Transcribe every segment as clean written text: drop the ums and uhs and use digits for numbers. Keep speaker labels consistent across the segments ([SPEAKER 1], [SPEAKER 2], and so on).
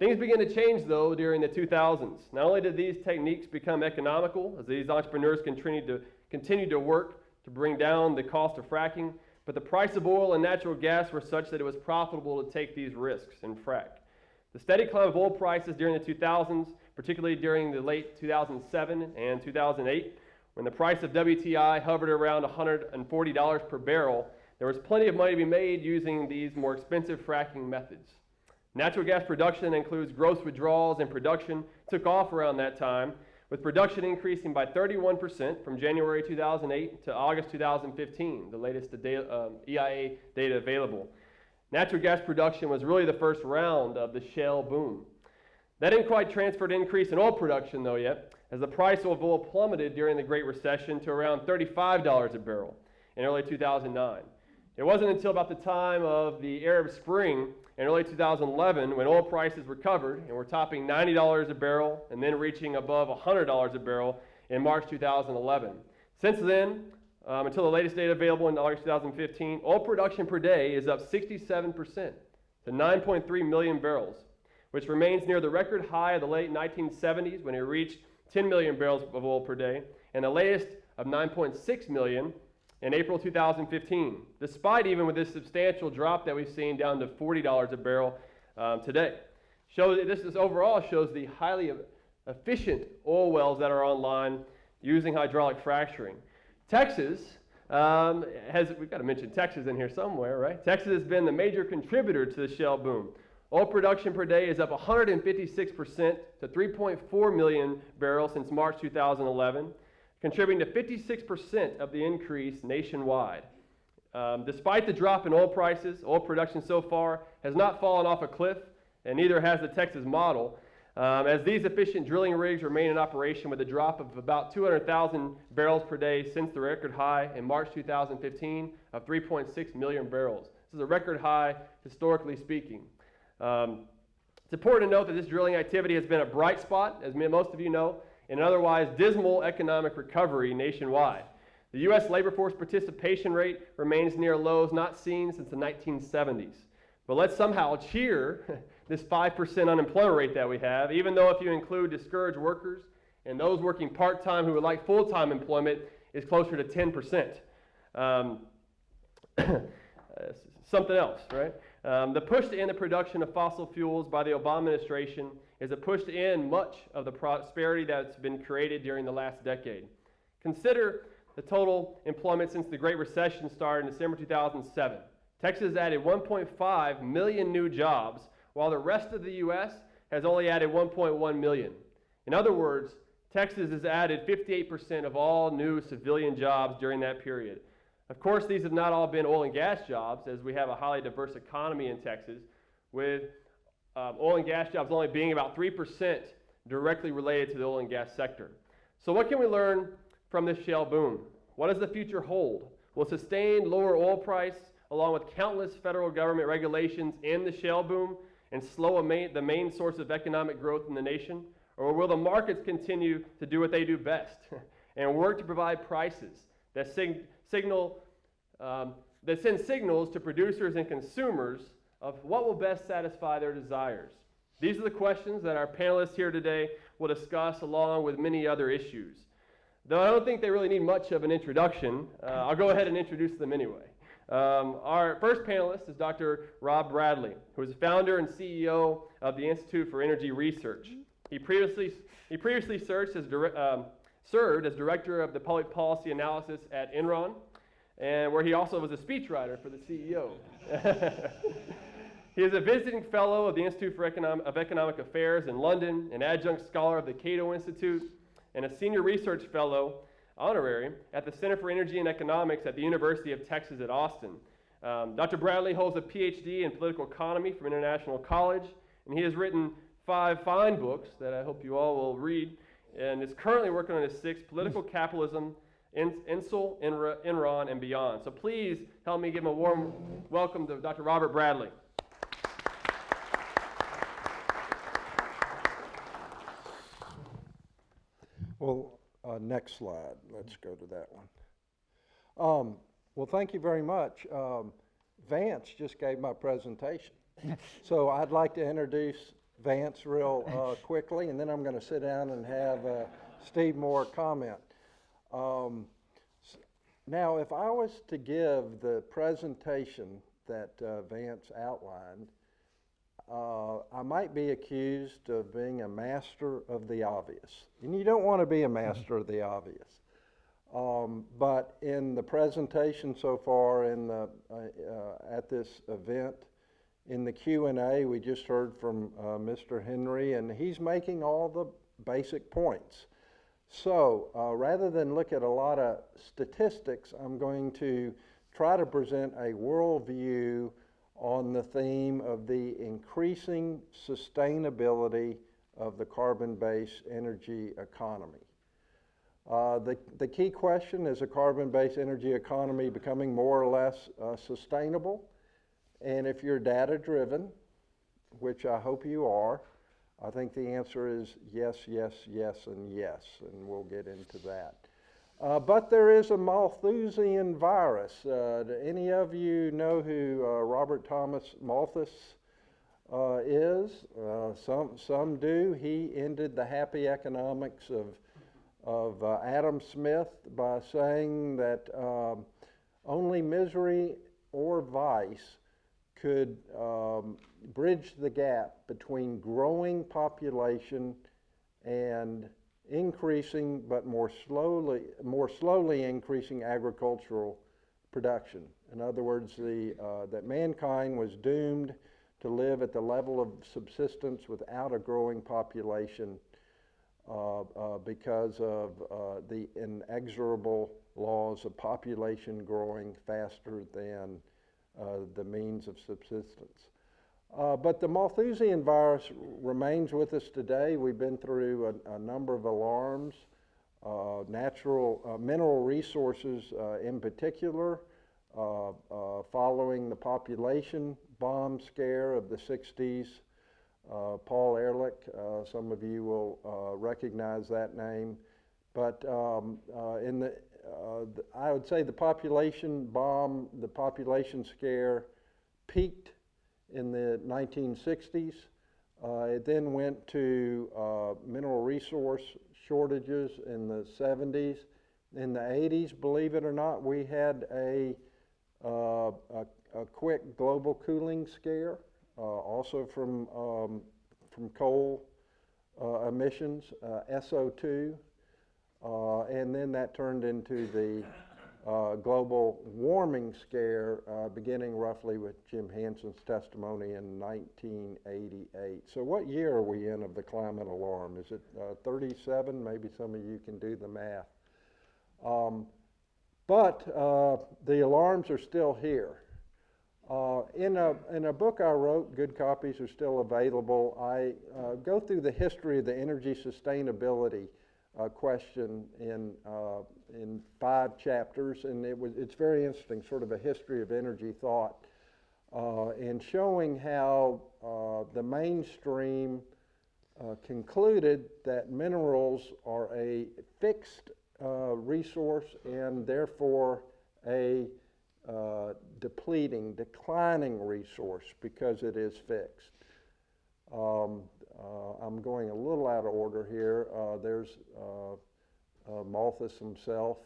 [SPEAKER 1] Things began to change, though, during the 2000s. Not only did these techniques become economical, as these entrepreneurs continued to work to bring down the cost of fracking, but the price of oil and natural gas were such that it was profitable to take these risks and frack. The steady climb of oil prices during the 2000s, particularly during the late 2007 and 2008, when the price of WTI hovered around $140 per barrel, there was plenty of money to be made using these more expensive fracking methods. Natural gas production includes gross withdrawals, and production took off around that time, with production increasing by 31% from January 2008 to August 2015, the latest EIA data available. Natural gas production was really the first round of the shale boom. That didn't quite transfer to increase in oil production, though, yet, as the price of oil plummeted during the Great Recession to around $35 a barrel in early 2009. It wasn't until about the time of the Arab Spring in early 2011 when oil prices recovered and were topping $90 a barrel and then reaching above $100 a barrel in March 2011. Since then, until the latest data available in August 2015, oil production per day is up 67% to 9.3 million barrels, which remains near the record high of the late 1970s when it reached 10 million barrels of oil per day, and the latest of 9.6 million in April 2015, despite even with this substantial drop that we've seen down to $40 a barrel today. This overall shows the highly efficient oil wells that are online using hydraulic fracturing. Texas we've got to mention Texas in here somewhere, right? Texas has been the major contributor to the shale boom. Oil production per day is up 156% to 3.4 million barrels since March 2011, contributing to 56% of the increase nationwide. Despite the drop in oil prices, oil production so far has not fallen off a cliff, and neither has the Texas model, as these efficient drilling rigs remain in operation with a drop of about 200,000 barrels per day since the record high in March 2015 of 3.6 million barrels. This is a record high, historically speaking. It's important to note that this drilling activity has been a bright spot, as most of you know, in an otherwise dismal economic recovery nationwide. The U.S. labor force participation rate remains near lows not seen since the 1970s. But let's somehow cheer this 5% unemployment rate that we have, even though if you include discouraged workers and those working part-time who would like full-time employment, is closer to 10%. Something else, right? The push to end the production of fossil fuels by the Obama administration is a push to end much of the prosperity that's been created during the last decade. Consider the total employment since the Great Recession started in December 2007. Texas added 1.5 million new jobs, while the rest of the U.S. has only added 1.1 million. In other words, Texas has added 58% of all new civilian jobs during that period. Of course, these have not all been oil and gas jobs, as we have a highly diverse economy in Texas, with oil and gas jobs only being about 3% directly related to the oil and gas sector. So what can we learn from this shale boom? What does the future hold? Will sustained lower oil price, along with countless federal government regulations, end the shale boom and slow the main source of economic growth in the nation? Or will the markets continue to do what they do best and work to provide prices that send signals to producers and consumers of what will best satisfy their desires? These are the questions that our panelists here today will discuss, along with many other issues. Though I don't think they really need much of an introduction, I'll go ahead and introduce them anyway. Our first panelist is Dr. Rob Bradley, who is the founder and CEO of the Institute for Energy Research. He previously served as director of the public policy analysis at Enron, and where he also was a speechwriter for the CEO. He is a visiting fellow of the Institute for Economic Affairs in London, an adjunct scholar of the Cato Institute, and a senior research fellow, honorary, at the Center for Energy and Economics at the University of Texas at Austin. Dr. Bradley holds a PhD in political economy from International College, and he has written 5 fine books that I hope you all will read, and is currently working on his 6th, Political Capitalism, Insul, Enron, and Beyond. So please help me give him a warm welcome to Dr. Robert Bradley.
[SPEAKER 2] Well, next slide. Let's go to that one. Well, thank you very much. Vance just gave my presentation. So I'd like to introduce Vance real quickly, and then I'm going to sit down and have Steve Moore comment. Now, if I was to give the presentation that Vance outlined, I might be accused of being a master of the obvious. And you don't want to be a master of the obvious. But in the presentation so far at this event, in the Q&A, we just heard from Mr. Henry, and he's making all the basic points. So rather than look at a lot of statistics, I'm going to try to present a worldview on the theme of the increasing sustainability of the carbon-based energy economy. The key question is a carbon-based energy economy becoming more or less sustainable? And if you're data-driven, which I hope you are, I think the answer is yes, yes, yes, and yes, and we'll get into that. But there is a Malthusian virus. Do any of you know who Robert Thomas Malthus is? Some do. He ended the happy economics of Adam Smith by saying that only misery or vice could bridge the gap between growing population and increasing, but more slowly increasing agricultural production. In other words, that mankind was doomed to live at the level of subsistence without a growing population because of the inexorable laws of population growing faster than the means of subsistence. But the Malthusian virus remains with us today. We've been through a number of alarms, mineral resources in particular, following the population bomb scare of the 60s. Paul Ehrlich, some of you will recognize that name. But I would say the population bomb, the population scare peaked in the 1960s. It then went to mineral resource shortages in the 70s. In the 80s, believe it or not, we had a quick global cooling scare, also from coal emissions, SO2. And then that turned into the global warming scare, beginning roughly with Jim Hansen's testimony in 1988. So what year are we in of the climate alarm? Is it 37? Maybe some of you can do the math. But the alarms are still here. In a book I wrote, good copies are still available, I go through the history of the energy sustainability question in 5 chapters, and it's very interesting, sort of a history of energy thought, and showing how the mainstream concluded that minerals are a fixed resource and therefore a declining resource because it is fixed. I'm going a little out of order here. There's Malthus himself.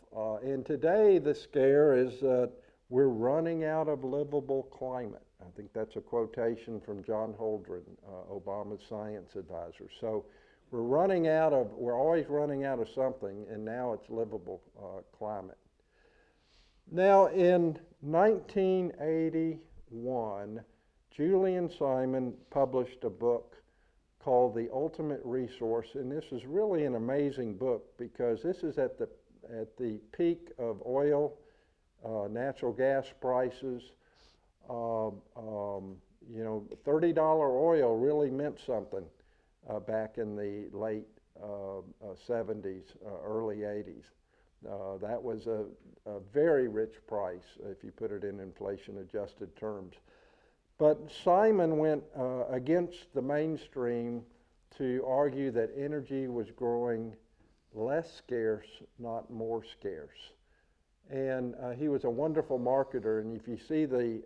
[SPEAKER 2] And today the scare is that we're running out of livable climate. I think that's a quotation from John Holdren, Obama's science advisor. So we're always running out of something, and now it's livable climate. Now in 1981, Julian Simon published a book called The Ultimate Resource, and this is really an amazing book because this is at the peak of oil, natural gas prices. $30 oil really meant something back in the late 70s, early 80s. That was a very rich price if you put it in inflation-adjusted terms. But Simon went against the mainstream to argue that energy was growing less scarce, not more scarce. And he was a wonderful marketer, and if you see the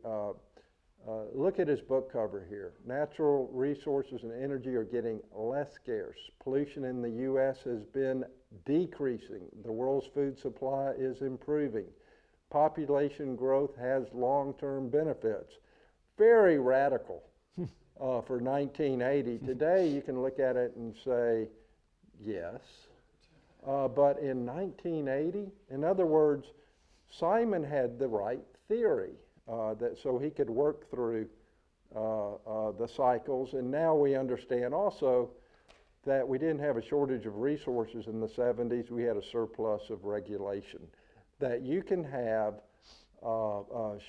[SPEAKER 2] Look at his book cover here. Natural resources and energy are getting less scarce. Pollution in the U.S. has been decreasing. The world's food supply is improving. Population growth has long-term benefits. Very radical for 1980. Today you can look at it and say, yes. But in 1980, in other words, Simon had the right theory. So he could work through the cycles. And now we understand also that we didn't have a shortage of resources in the 70s. We had a surplus of regulation. That you can have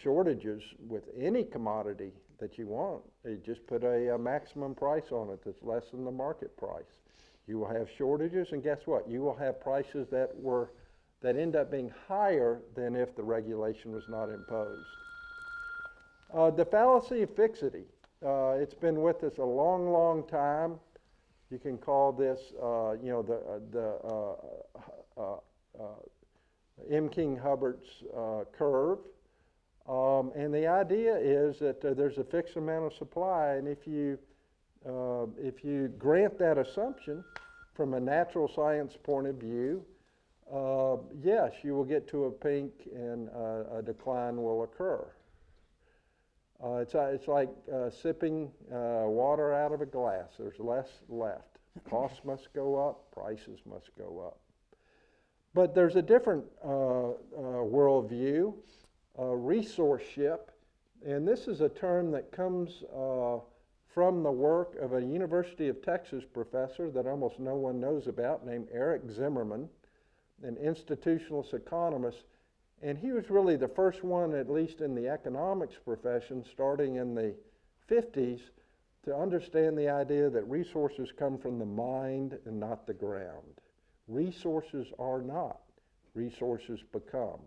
[SPEAKER 2] shortages with any commodity that you want. You just put a maximum price on it that's less than the market price. You will have shortages, and guess what? You will have prices that end up being higher than if the regulation was not imposed. The fallacy of fixity. It's been with us a long, long time. You can call this, M. King Hubbard's curve. And the idea is that there's a fixed amount of supply, and if you grant that assumption from a natural science point of view, yes, you will get to a peak and a decline will occur. It's like sipping water out of a glass. There's less left. Costs must go up, prices must go up. But there's a different worldview, resourceship, and this is a term that comes from the work of a University of Texas professor that almost no one knows about named Eric Zimmerman, an institutionalist economist. And he was really the first one, at least in the economics profession, starting in the 50s, to understand the idea that resources come from the mind and not the ground. Resources are not. Resources become.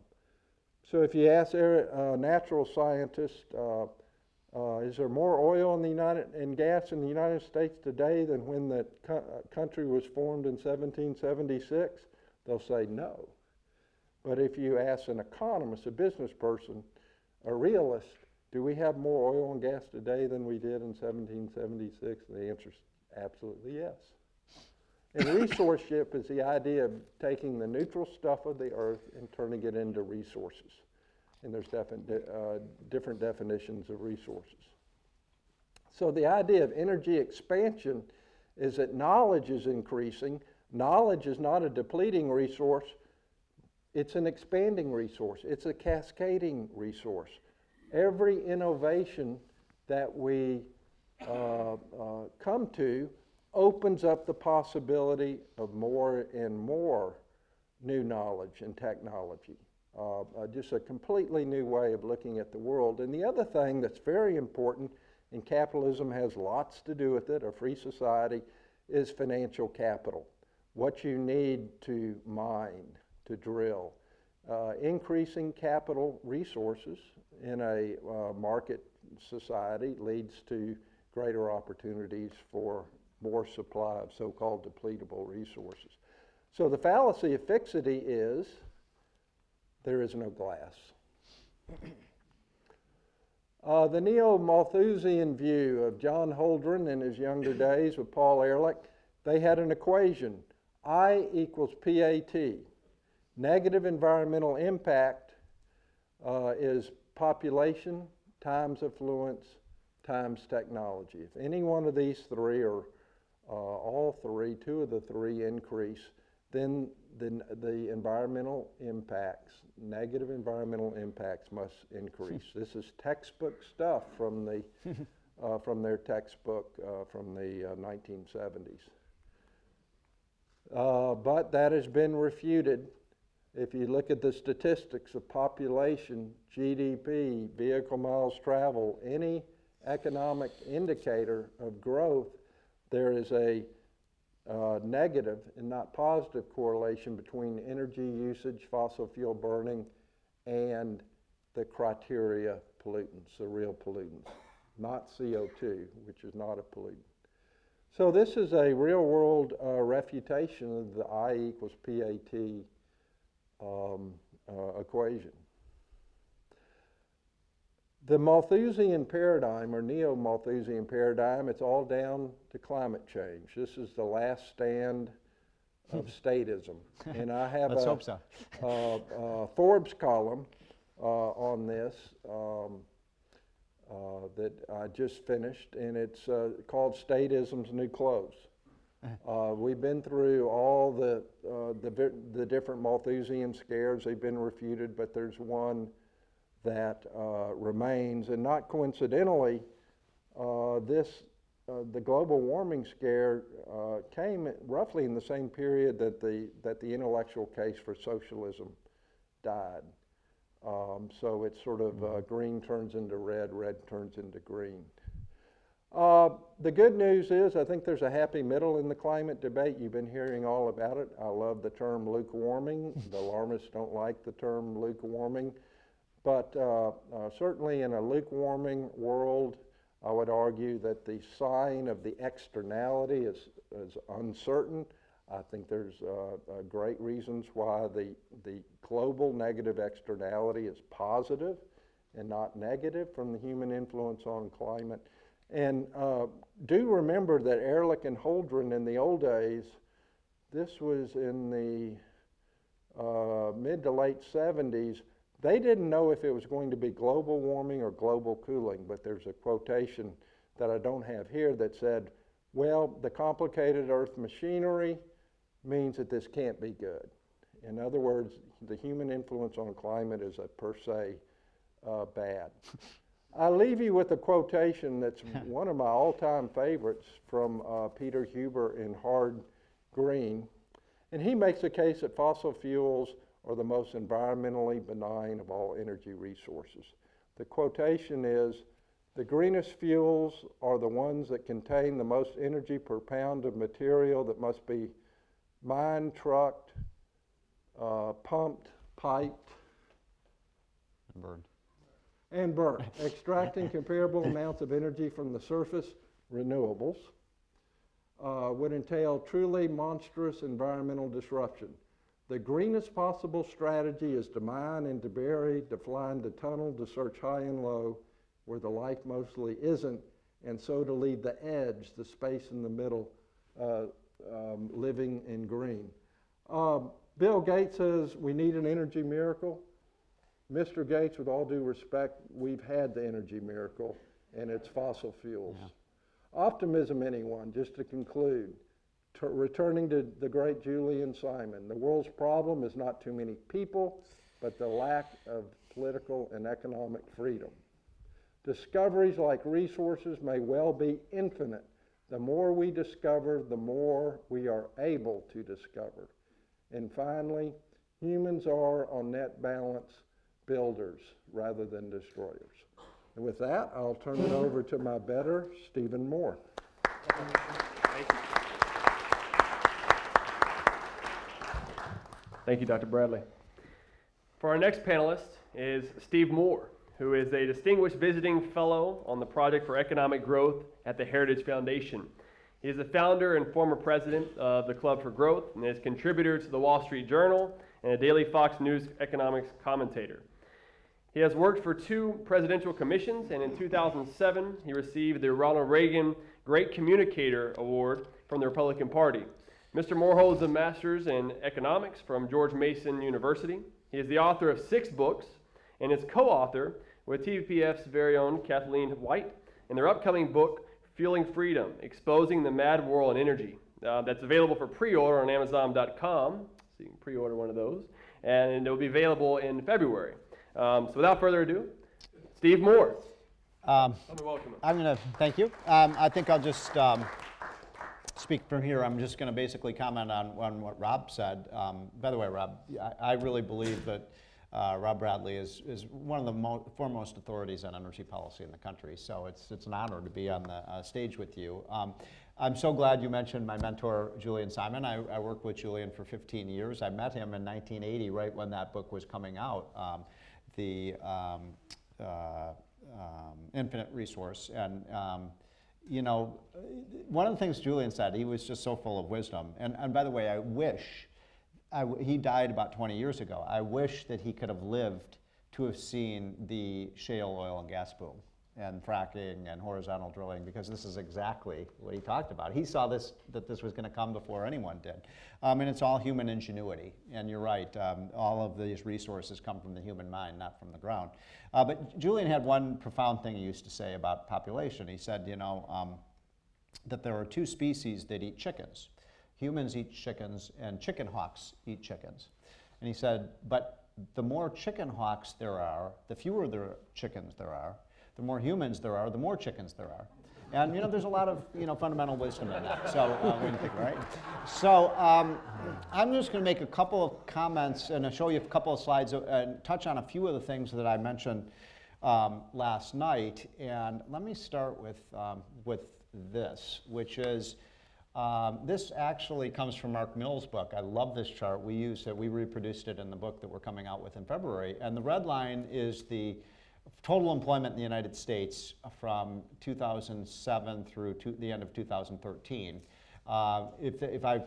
[SPEAKER 2] So if you ask a natural scientist, is there more oil and gas in the United States today than when the country was formed in 1776? They'll say no. But if you ask an economist, a business person, a realist, do we have more oil and gas today than we did in 1776? The answer is absolutely yes. And resourceship is the idea of taking the neutral stuff of the earth and turning it into resources. And there's different definitions of resources. So the idea of energy expansion is that knowledge is increasing. Knowledge is not a depleting resource. It's an expanding resource. It's a cascading resource. Every innovation that we come to opens up the possibility of more and more new knowledge and technology. Just a completely new way of looking at the world. And the other thing that's very important, and capitalism has lots to do with it, a free society, is financial capital. What you need to mine, to drill. Increasing capital resources in a market society leads to greater opportunities for more supply of so-called depletable resources. So the fallacy of fixity is there is no glass. The neo-Malthusian view of John Holdren in his younger days with Paul Ehrlich, they had an equation, I equals PAT. Negative environmental impact is population times affluence times technology. If any one of these three, or all three, two of the three increase, then the environmental impacts, negative environmental impacts must increase. This is textbook stuff from their textbook from the 1970s. But that has been refuted. If you look at the statistics of population, GDP, vehicle miles traveled, any economic indicator of growth, there is a negative and not positive correlation between energy usage, fossil fuel burning, and the criteria pollutants, the real pollutants, not CO2, which is not a pollutant. So this is a real-world refutation of the I equals PAT equation. The Malthusian paradigm, or neo-Malthusian paradigm, it's all down to climate change. This is the last stand of statism. And I have
[SPEAKER 3] Let's hope so.
[SPEAKER 2] a Forbes column on this that I just finished, and it's called Statism's New Clothes. We've been through all the different Malthusian scares. They've been refuted, but there's one that remains, and not coincidentally, the global warming scare came roughly in the same period that the intellectual case for socialism died. So it's sort of green turns into red, red turns into green. The good news is I think there's a happy middle in the climate debate. You've been hearing all about it. I love the term lukewarming. The alarmists don't like the term lukewarming. But certainly in a lukewarming world, I would argue that the sign of the externality is uncertain. I think there's great reasons why the global negative externality is positive and not negative from the human influence on climate. And do remember that Ehrlich and Holdren in the old days, this was in the mid to late 70s, they didn't know if it was going to be global warming or global cooling, but there's a quotation that I don't have here that said, well, the complicated Earth machinery means that this can't be good. In other words, the human influence on climate is a per se bad. I leave you with a quotation that's one of my all-time favorites from Peter Huber in Hard Green, and he makes a case that fossil fuels are the most environmentally benign of all energy resources. The quotation is, "The greenest fuels are the ones that contain the most energy per pound of material that must be mined, trucked, pumped, piped, and burnt, extracting comparable amounts of energy from the surface, renewables, would entail truly monstrous environmental disruption. The greenest possible strategy is to mine and to bury, to fly and to tunnel, to search high and low where the life mostly isn't, and so to leave the edge, the space in the middle, living in green." Bill Gates says we need an energy miracle. Mr. Gates, with all due respect, we've had the energy miracle, and it's fossil fuels. Yeah. Optimism, anyone, just to conclude. Returning to the great Julian Simon, the world's problem is not too many people, but the lack of political and economic freedom. Discoveries like resources may well be infinite. The more we discover, the more we are able to discover. And finally, humans are, on net balance, builders rather than destroyers. And with that, I'll turn it over to my better, Stephen Moore.
[SPEAKER 1] Thank you. Thank you, Dr. Bradley. For our next panelist is Steve Moore, who is a distinguished visiting fellow on the Project for Economic Growth at the Heritage Foundation. He is the founder and former president of the Club for Growth and is contributor to the Wall Street Journal and a daily Fox News economics commentator. He has worked for 2 presidential commissions, and in 2007, he received the Ronald Reagan Great Communicator Award from the Republican Party. Mr. Moore holds a master's in economics from George Mason University. He is the author of 6 books and is co-author with TPF's very own Kathleen White in their upcoming book, Fueling Freedom, Exposing the Mad War on Energy. That's available for pre-order on Amazon.com, so you can pre-order one of those, and it will be available in February. So without further ado, Steve Moore.
[SPEAKER 3] Welcome. I'm going to thank you. I think I'll just speak from here. I'm just going to basically comment on what Rob said. By the way, Rob, I really believe that Rob Bradley is one of the foremost authorities on energy policy in the country. So it's an honor to be on the stage with you. I'm so glad you mentioned my mentor, Julian Simon. I worked with Julian for 15 years. I met him in 1980, right when that book was coming out, the Infinite Resource. And you know, one of the things Julian said, he was just so full of wisdom. And by the way, he died about 20 years ago. I wish that he could have lived to have seen the shale oil and gas boom and fracking and horizontal drilling, because this is exactly what he talked about. He saw this, that this was going to come before anyone did. And it's all human ingenuity. And you're right, all of these resources come from the human mind, not from the ground. But Julian had one profound thing he used to say about population. He said, you know, that there are two species that eat chickens. Humans eat chickens, and chicken hawks eat chickens. And he said, but the more chicken hawks there are, the fewer chickens there are. The more humans there are, the more chickens there are. And, you know, there's a lot of, you know, fundamental wisdom in that. So, when you think, right? So, I'm just going to make a couple of comments and I'll show you a couple of slides and touch on a few of the things that I mentioned last night. And let me start with this, which is, this actually comes from Mark Mill's book. I love this chart. We used it, we reproduced it in the book that we're coming out with in February. And the red line is the total employment in the United States from 2007 through the end of 2013. If I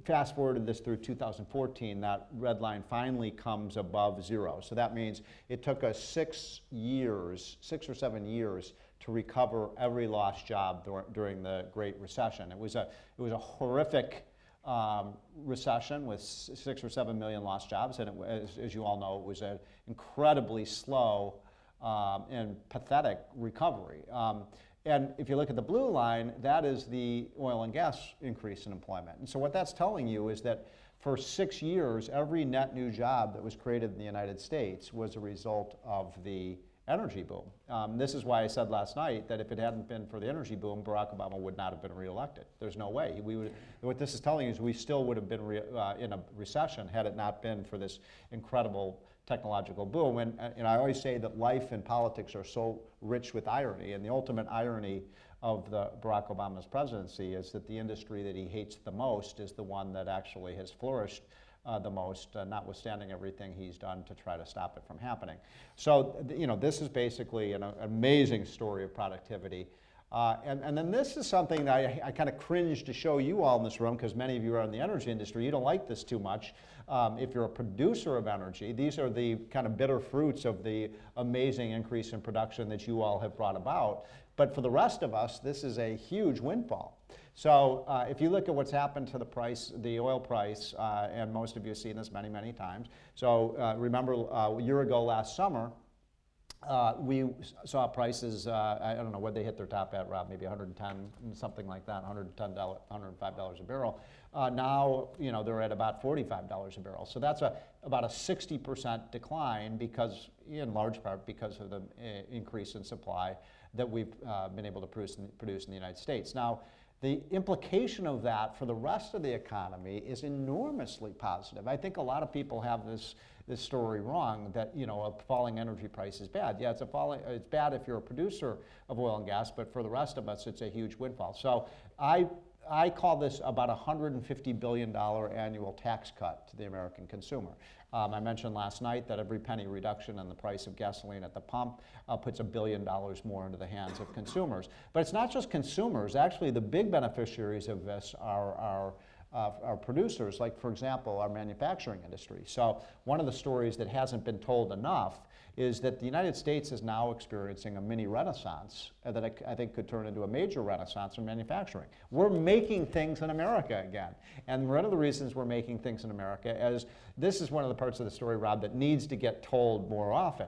[SPEAKER 3] fast forwarded this through 2014, that red line finally comes above zero. So that means it took us 6 or 7 years to recover every lost job during the Great Recession. It was a horrific recession with 6 or 7 million lost jobs, and as you all know, it was an incredibly slow and pathetic recovery. And if you look at the blue line, that is the oil and gas increase in employment. And so what that's telling you is that for 6 years, every net new job that was created in the United States was a result of the energy boom. This is why I said last night that if it hadn't been for the energy boom, Barack Obama would not have been reelected. There's no way. What this is telling you is we still would have been in a recession had it not been for this incredible technological boom. And I always say that life and politics are so rich with irony, and the ultimate irony of Barack Obama's presidency is that the industry that he hates the most is the one that actually has flourished the most, notwithstanding everything he's done to try to stop it from happening. So, you know, this is basically an amazing story of productivity. And then this is something that I kind of cringe to show you all in this room, because many of you are in the energy industry. You don't like this too much. If you're a producer of energy, these are the kind of bitter fruits of the amazing increase in production that you all have brought about. But for the rest of us, this is a huge windfall. So if you look at what's happened to the price, the oil price, and most of you have seen this many, many times. So remember a year ago last summer, we saw prices, I don't know what they hit their top at, Rob, maybe 110, something like that, $110, $105 a barrel. Now, you know, they're at about $45 a barrel. So that's about a 60% decline because, in large part, because of the increase in supply that we've been able to produce in the United States. Now, the implication of that for the rest of the economy is enormously positive. I think a lot of people have this story wrong, that, you know, a falling energy price is bad. Yeah, it's bad if you're a producer of oil and gas, but for the rest of us, it's a huge windfall. So I call this about a $150 billion annual tax cut to the American consumer. I mentioned last night that every penny reduction in the price of gasoline at the pump puts $1 billion more into the hands of consumers. But it's not just consumers. Actually, the big beneficiaries of this are producers, like, for example, our manufacturing industry. So one of the stories that hasn't been told enough is that the United States is now experiencing a mini renaissance that I think could turn into a major renaissance in manufacturing. We're making things in America again. And one of the reasons we're making things in America is this is one of the parts of the story, Rob, that needs to get told more often.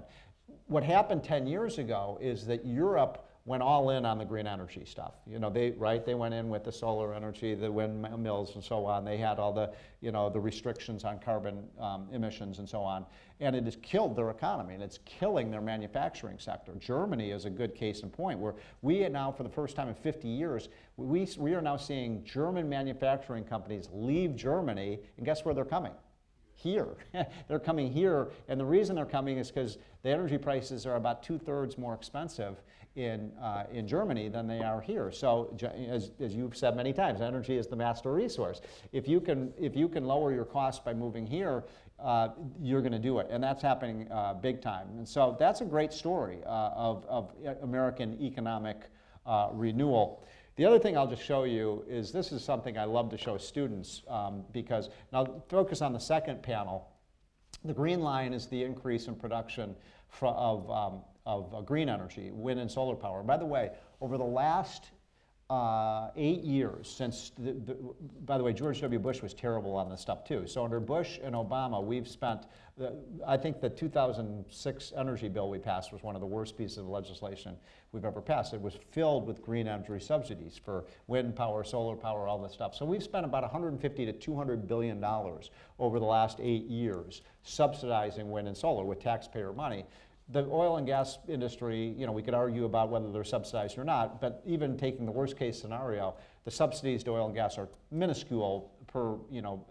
[SPEAKER 3] What happened 10 years ago is that Europe went all in on the green energy stuff. You know, they went in with the solar energy, the windmills and so on. They had all the, you know, the restrictions on carbon emissions and so on. And it has killed their economy, and it's killing their manufacturing sector. Germany is a good case in point, where we now, for the first time in 50 years, we are now seeing German manufacturing companies leave Germany, and guess where they're coming? Here. They're coming here, and the reason they're coming is because the energy prices are about 2/3 more expensive in Germany than they are here. So as you've said many times, energy is the master resource. If you can lower your costs by moving here, you're going to do it, and that's happening big time. And so that's a great story of American economic renewal. The other thing I'll just show you is, this is something I love to show students, because, now focus on the second panel. The green line is the increase in production of green energy, wind and solar power. By the way, over the last 8 years since, by the way, George W. Bush was terrible on this stuff too. So under Bush and Obama, we've spent, I think the 2006 energy bill we passed was one of the worst pieces of legislation we've ever passed. It was filled with green energy subsidies for wind power, solar power, all this stuff. So we've spent about $150 to $200 billion over the last 8 years subsidizing wind and solar with taxpayer money. The oil and gas industry, you know, we could argue about whether they're subsidized or not, but even taking the worst case scenario, the subsidies to oil and gas are minuscule per, you know,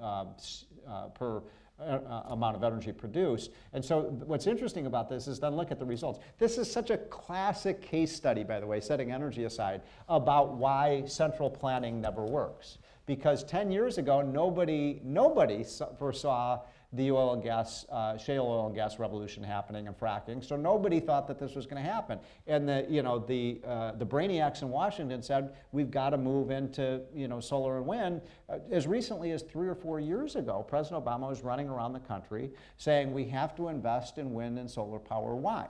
[SPEAKER 3] amount of energy produced. And so what's interesting about this is then look at the results. This is such a classic case study, by the way, setting energy aside, about why central planning never works. Because 10 years ago, nobody foresaw the oil and gas, shale oil and gas revolution happening and fracking. So nobody thought that this was going to happen. And the brainiacs in Washington said, we've got to move into, you know, solar and wind. As recently as 3 or 4 years ago, President Obama was running around the country saying we have to invest in wind and solar power. Why?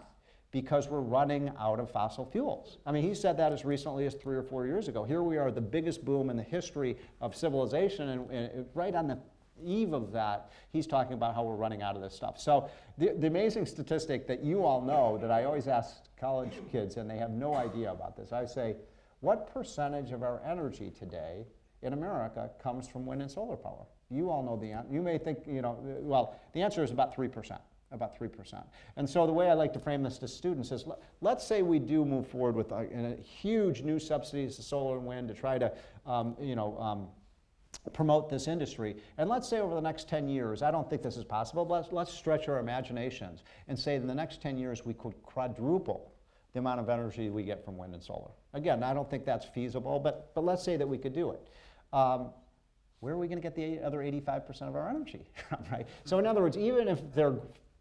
[SPEAKER 3] Because we're running out of fossil fuels. I mean, he said that as recently as 3 or 4 years ago. Here we are, the biggest boom in the history of civilization, and right on the eve of that, he's talking about how we're running out of this stuff. So the amazing statistic that you all know, that I always ask college kids, and they have no idea about this, I say, what percentage of our energy today in America comes from wind and solar power? You all know the answer. You may think, you know, well, the answer is about 3%. About 3%. And so the way I like to frame this to students is, let's say we do move forward with a huge new subsidies to solar and wind to try to, promote this industry. And let's say over the next 10 years, I don't think this is possible, but let's stretch our imaginations and say in the next 10 years we could quadruple the amount of energy we get from wind and solar. Again, I don't think that's feasible, but let's say that we could do it. Where are we going to get the other 85% of our energy from, right? So in other words, even if their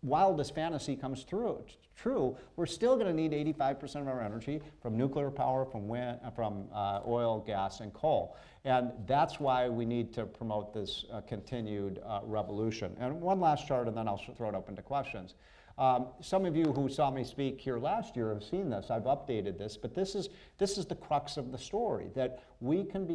[SPEAKER 3] wildest fantasy comes true, we're still going to need 85% of our energy from nuclear power, from wind, from oil, gas, and coal. And that's why we need to promote this continued revolution. And one last chart, and then I'll throw it open to questions. Some of you who saw me speak here last year have seen this. I've updated this, but this is the crux of the story, that we can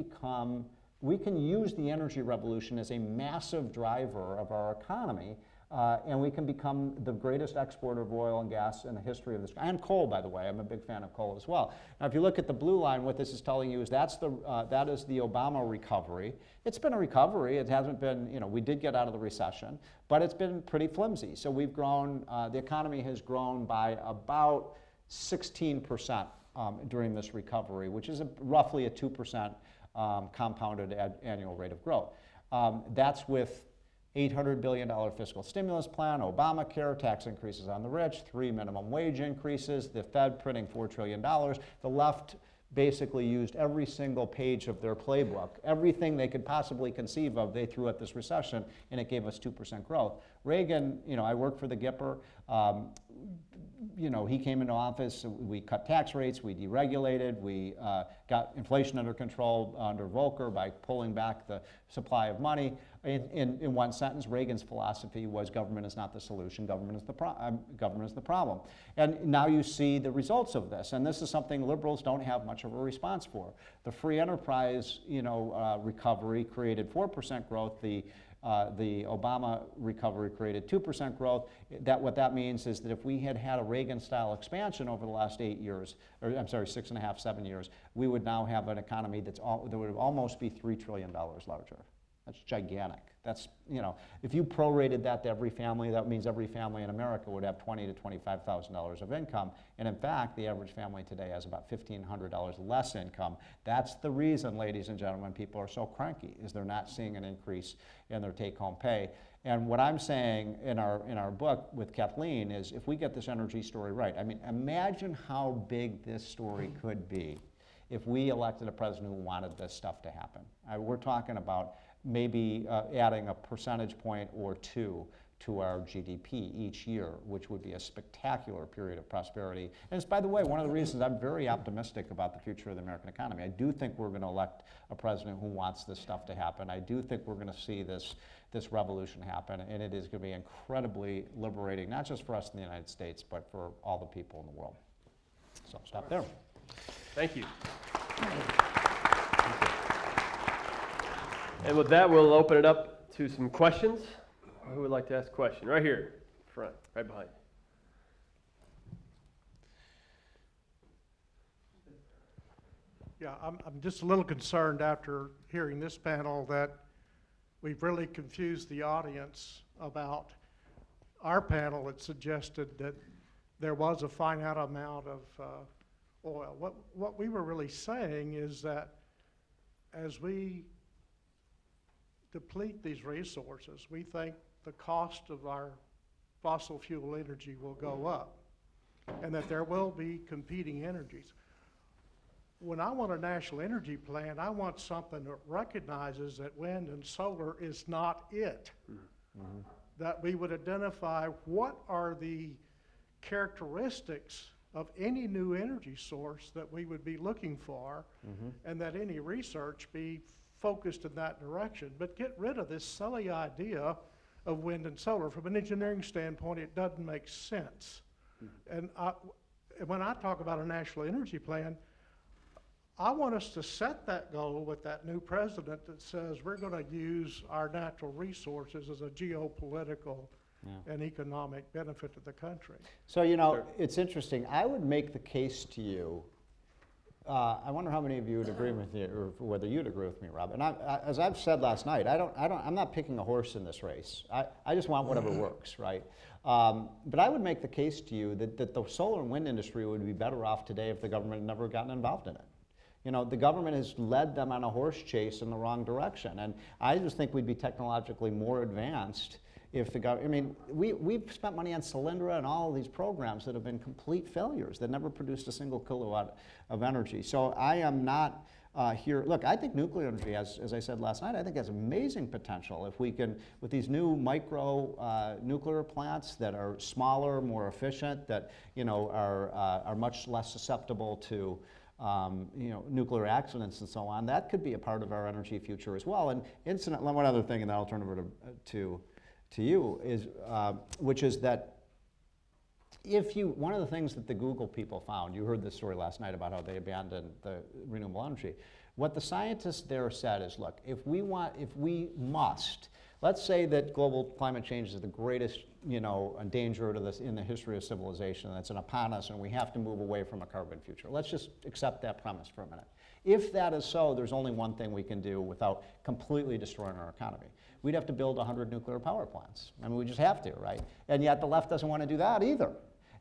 [SPEAKER 3] use the energy revolution as a massive driver of our economy. And we can become the greatest exporter of oil and gas in the history of this, and coal, by the way. I'm a big fan of coal as well. Now, if you look at the blue line, what this is telling you is that is the Obama recovery. It's been a recovery. It hasn't been, you know, we did get out of the recession, but it's been pretty flimsy. So we've grown, the economy has grown by about 16% during this recovery, which is roughly a 2% compounded annual rate of growth. That's with $800 billion fiscal stimulus plan, Obamacare, tax increases on the rich, 3 minimum wage increases, the Fed printing $4 trillion. The left basically used every single page of their playbook. Everything they could possibly conceive of, they threw at this recession, and it gave us 2% growth. Reagan, you know, I worked for the Gipper. You know, he came into office, we cut tax rates, we deregulated, we got inflation under control under Volcker by pulling back the supply of money. In one sentence, Reagan's philosophy was government is not the solution, government is the problem. And now you see the results of this, and this is something liberals don't have much of a response for. The free enterprise, you know, recovery created 4% growth. The Obama recovery created 2% growth. What that means is that if we had had a Reagan-style expansion over the last 8 years, or I'm sorry, 6.5, 7 years, we would now have an economy that would almost be $3 trillion larger. That's gigantic. That's, you know, if you prorated that to every family, that means every family in America would have $20,000 to $25,000 of income. And in fact, the average family today has about $1,500 less income. That's the reason, ladies and gentlemen, people are so cranky, is they're not seeing an increase in their take-home pay. And what I'm saying in our book with Kathleen is, if we get this energy story right, I mean, imagine how big this story could be if we elected a president who wanted this stuff to happen. We're talking about maybe adding a percentage point or two to our GDP each year, which would be a spectacular period of prosperity. And it's, by the way, one of the reasons I'm very optimistic about the future of the American economy. I do think we're going to elect a president who wants this stuff to happen. I do think we're going to see this revolution happen, and it is going to be incredibly liberating, not just for us in the United States, but for all the people in the world. So I'll stop there.
[SPEAKER 1] Thank you. And with that, we'll open it up to some questions. Who would like to ask a question? Right here, front, right behind.
[SPEAKER 4] Yeah, I'm just a little concerned after hearing this panel that we've really confused the audience about our panel. It suggested that there was a finite amount of oil. What we were really saying is that as we deplete these resources, we think the cost of our fossil fuel energy will go up, and that there will be competing energies. When I want a national energy plan, I want something that recognizes that wind and solar is not it. Mm-hmm. That we would identify what are the characteristics of any new energy source that we would be looking for, mm-hmm. and that any research be focused in that direction. But get rid of this silly idea of wind and solar. From an engineering standpoint, it doesn't make sense. Mm-hmm. And when I talk about a national energy plan, I want us to set that goal with that new president that says we're going to use our natural resources as a geopolitical and economic benefit to the country.
[SPEAKER 3] So, you know, it's interesting. I would make the case to you, I wonder how many of you would agree with me, or whether you'd agree with me, Rob. And as I've said last night, I'm not picking a horse in this race. I just want whatever works, right? But I would make the case to you that the solar and wind industry would be better off today if the government had never gotten involved in it. You know, the government has led them on a horse chase in the wrong direction. And I just think we'd be technologically more advanced if the government, I mean, we've spent money on Cylindra and all of these programs that have been complete failures that never produced a single kilowatt of energy. So I am not here, look, I think nuclear energy, as I said last night, I think has amazing potential if we can, with these new micro nuclear plants that are smaller, more efficient, that, you know, are much less susceptible to you know, nuclear accidents and so on. That could be a part of our energy future as well. And incidentally, one other thing, and then I'll turn it over to you, is which is that one of the things that the Google people found, you heard this story last night about how they abandoned the renewable energy. What the scientists there said is, look, if we must, let's say that global climate change is the greatest, you know, danger to this in the history of civilization that's upon us, and we have to move away from a carbon future. Let's just accept that premise for a minute. If that is so, there's only one thing we can do without completely destroying our economy. We'd have to build 100 nuclear power plants. I mean, we just have to, right? And yet the left doesn't want to do that either.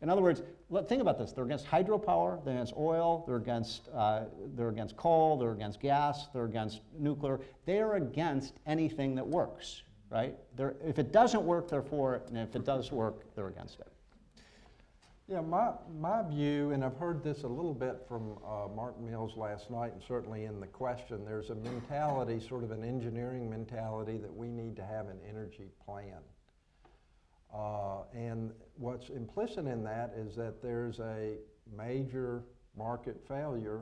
[SPEAKER 3] In other words, think about this. They're against hydropower, they're against oil, they're against coal, they're against gas, they're against nuclear. They are against anything that works, right? If it doesn't work, they're for it, and if it does work, they're against it.
[SPEAKER 2] Yeah, my view, and I've heard this a little bit from Martin Mills last night, and certainly in the question, there's a mentality, sort of an engineering mentality, that we need to have an energy plan. And what's implicit in that is that there's a major market failure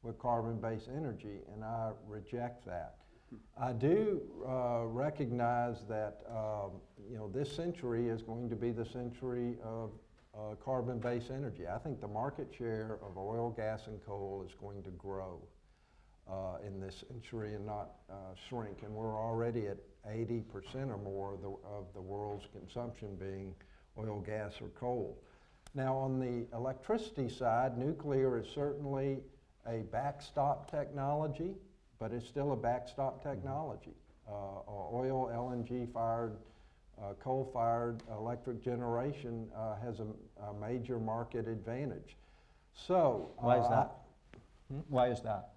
[SPEAKER 2] with carbon-based energy, and I reject that. I do recognize that you know, this century is going to be the century of carbon-based energy. I think the market share of oil, gas, and coal is going to grow in this century and not shrink. And we're already at 80% or more of the world's consumption being oil, gas, or coal. Now, on the electricity side, nuclear is certainly a backstop technology, but it's still a backstop technology. Oil, LNG-fired, coal-fired electric generation has a major market advantage. So
[SPEAKER 3] why is that? Why is that?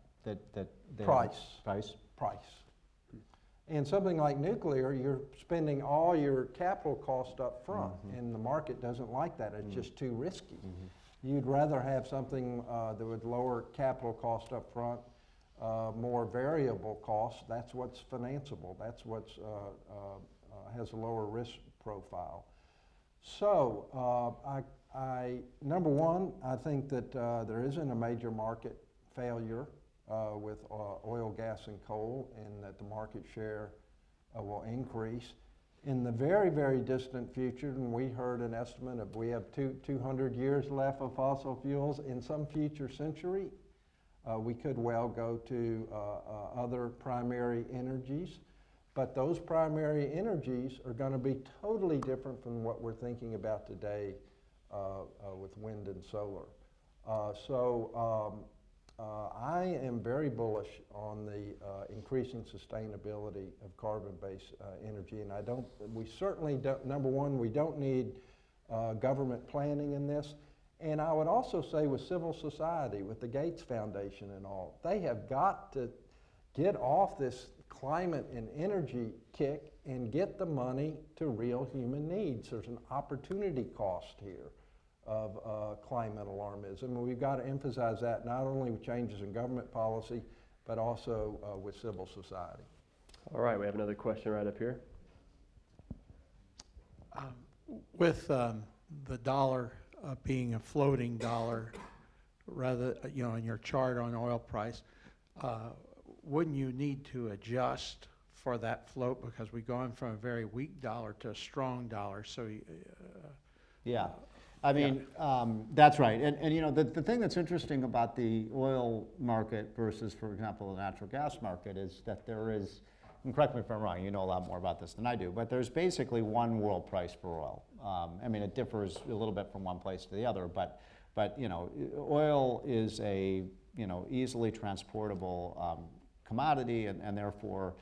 [SPEAKER 2] Price. And something like nuclear, you're spending all your capital cost up front, and the market doesn't like that. It's just too risky. You'd rather have something that would lower capital cost up front, more variable costs. That's what's financeable. That's what's has a lower risk profile. So number one, I think that there isn't a major market failure with oil, gas, and coal, and that the market share will increase. In the very, very distant future, and we heard an estimate of we have 200 years left of fossil fuels, in some future century, we could well go to other primary energies. But those primary energies are going to be totally different from what we're thinking about today with wind and solar. I am very bullish on the increasing sustainability of carbon-based energy, and we certainly don't, number one, we don't need government planning in this. And I would also say with civil society, with the Gates Foundation and all, they have got to get off this climate and energy kick and get the money to real human needs. There's an opportunity cost here of climate alarmism, and we've got to emphasize that not only with changes in government policy, but also with civil society.
[SPEAKER 1] All right, we have another question right up here.
[SPEAKER 4] With the dollar being a floating dollar, rather, in your chart on oil price, wouldn't you need to adjust for that float, because we're going from a very weak dollar to a strong dollar? So,
[SPEAKER 3] yeah. I mean, that's right. And the thing that's interesting about the oil market versus, for example, the natural gas market is that there is, and correct me if I'm wrong, you know a lot more about this than I do, but there's basically one world price for oil. I mean, it differs a little bit from one place to the other, but oil is a, easily transportable commodity, and therefore,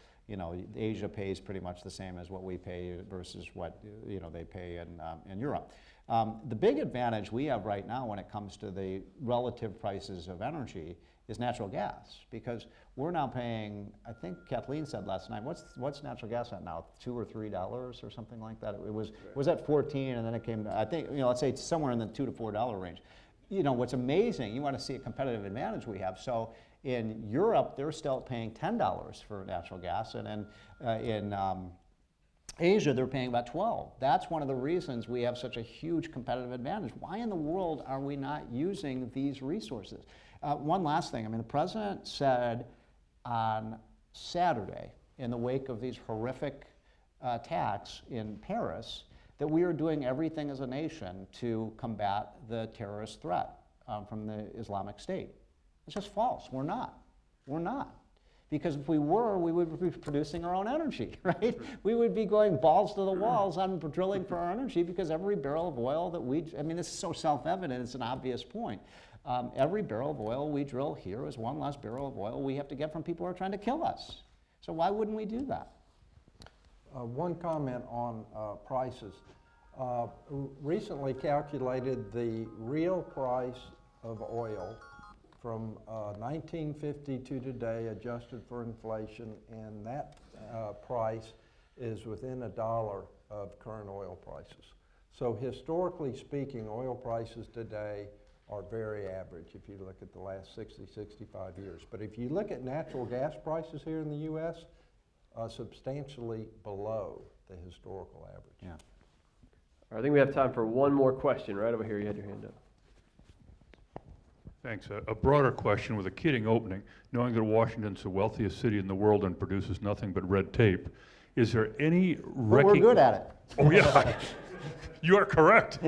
[SPEAKER 3] Asia pays pretty much the same as what we pay versus what, they pay in Europe. The big advantage we have right now when it comes to the relative prices of energy is natural gas, because we're now paying, I think Kathleen said last night, what's natural gas at now, $2 or $3 or something like that? It was at 14, and then it came, I think, let's say it's somewhere in the $2 to $4 range. What's amazing, you want to see a competitive advantage we have. So in Europe, they're still paying $10 for natural gas, and in Asia, they're paying about 12. That's one of the reasons we have such a huge competitive advantage. Why in the world are we not using these resources? One last thing. I mean, the president said on Saturday, in the wake of these horrific attacks in Paris, that we are doing everything as a nation to combat the terrorist threat from the Islamic State. It's just false. We're not. We're not. Because if we were, we would be producing our own energy, right? We would be going balls to the walls on drilling for our energy, because every barrel of oil that I mean, this is so self-evident, it's an obvious point. Every barrel of oil we drill here is one less barrel of oil we have to get from people who are trying to kill us. So why wouldn't we do that?
[SPEAKER 2] One comment on prices. Recently calculated the real price of oil from 1950 to today, adjusted for inflation, and that price is within $1 of current oil prices. So historically speaking, oil prices today are very average if you look at the last 60, 65 years. But if you look at natural gas prices here in the U.S., substantially below the historical average.
[SPEAKER 3] Yeah.
[SPEAKER 1] I think we have time for one more question. Right over here, you had your hand up.
[SPEAKER 5] Thanks. A broader question with a kidding opening. Knowing that Washington's the wealthiest city in the world and produces nothing but red tape, is there any
[SPEAKER 3] But we're good at it.
[SPEAKER 5] Oh, yeah. You are correct.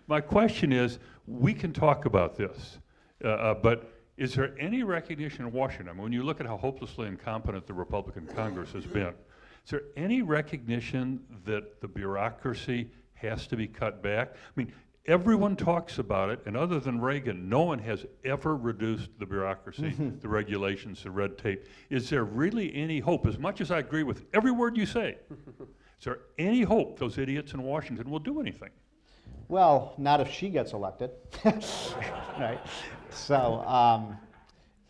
[SPEAKER 5] My question is, we can talk about this, but is there any recognition in Washington? I mean, when you look at how hopelessly incompetent the Republican Congress has been, is there any recognition that the bureaucracy has to be cut back? I mean, everyone talks about it, and other than Reagan, no one has ever reduced the bureaucracy, the regulations, the red tape. Is there really any hope? As much as I agree with every word you say, is there any hope those idiots in Washington will do anything?
[SPEAKER 3] Well, not if she gets elected, right? So,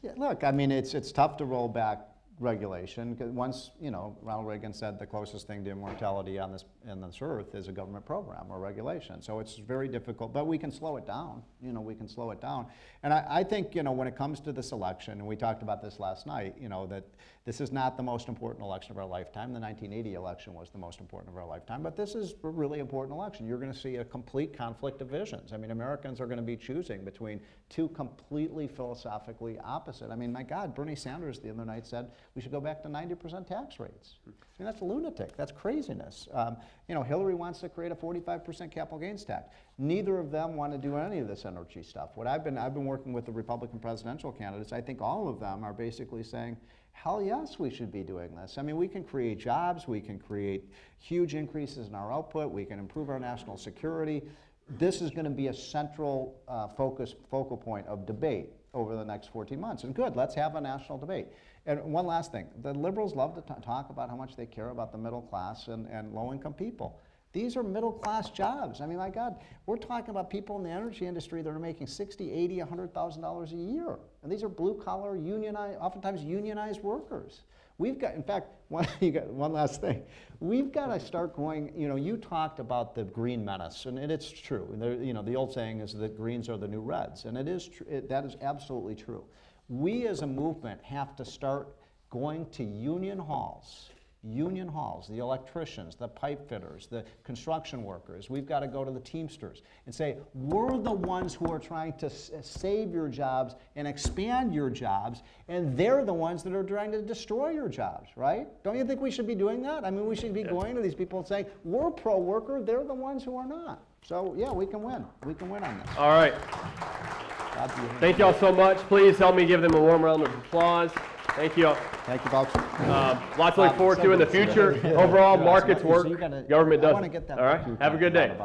[SPEAKER 3] yeah, look, I mean, it's tough to roll back regulation, 'cause once, you know, Ronald Reagan said the closest thing to immortality on this earth is a government program or regulation. So it's very difficult, but we can slow it down. You know, we can slow it down. And I think, you know, when it comes to this election, and we talked about this last night, you know, that this is not the most important election of our lifetime. The 1980 election was the most important of our lifetime, but this is a really important election. You're going to see a complete conflict of visions. I mean, Americans are going to be choosing between two completely philosophically opposite. I mean, my God, Bernie Sanders the other night said we should go back to 90% tax rates. I mean, that's lunatic. That's craziness. You know, Hillary wants to create a 45% capital gains tax. Neither of them want to do any of this energy stuff. I've been working with the Republican presidential candidates. I think all of them are basically saying, hell yes, we should be doing this. I mean, we can create jobs, we can create huge increases in our output, we can improve our national security. This is going to be a central focal point of debate over the next 14 months. And good, let's have a national debate. And one last thing, the liberals love to talk about how much they care about the middle class and low-income people. These are middle-class jobs. I mean, my God, we're talking about people in the energy industry that are making $60,000, $80,000, $100,000 a year. And these are blue-collar, oftentimes unionized workers. We've got, in fact, one last thing. We've got to start going, you know, you talked about the green menace, and it's true. You know, the old saying is that greens are the new reds, and it is that is absolutely true. We as a movement have to start going to union halls, the electricians, the pipe fitters, the construction workers. We've got to go to the Teamsters and say, we're the ones who are trying to save your jobs and expand your jobs, and they're the ones that are trying to destroy your jobs, right? Don't you think we should be doing that? I mean, we should be going to these people and saying, we're pro-worker, they're the ones who are not. So, yeah, we can win. We can win on this.
[SPEAKER 1] All right. Thank you all so much. Please help me give them a warm round of applause. Thank you.
[SPEAKER 3] Thank you, folks.
[SPEAKER 1] Lots to look forward to in the future. Overall, markets work, government doesn't. All right, have a good day.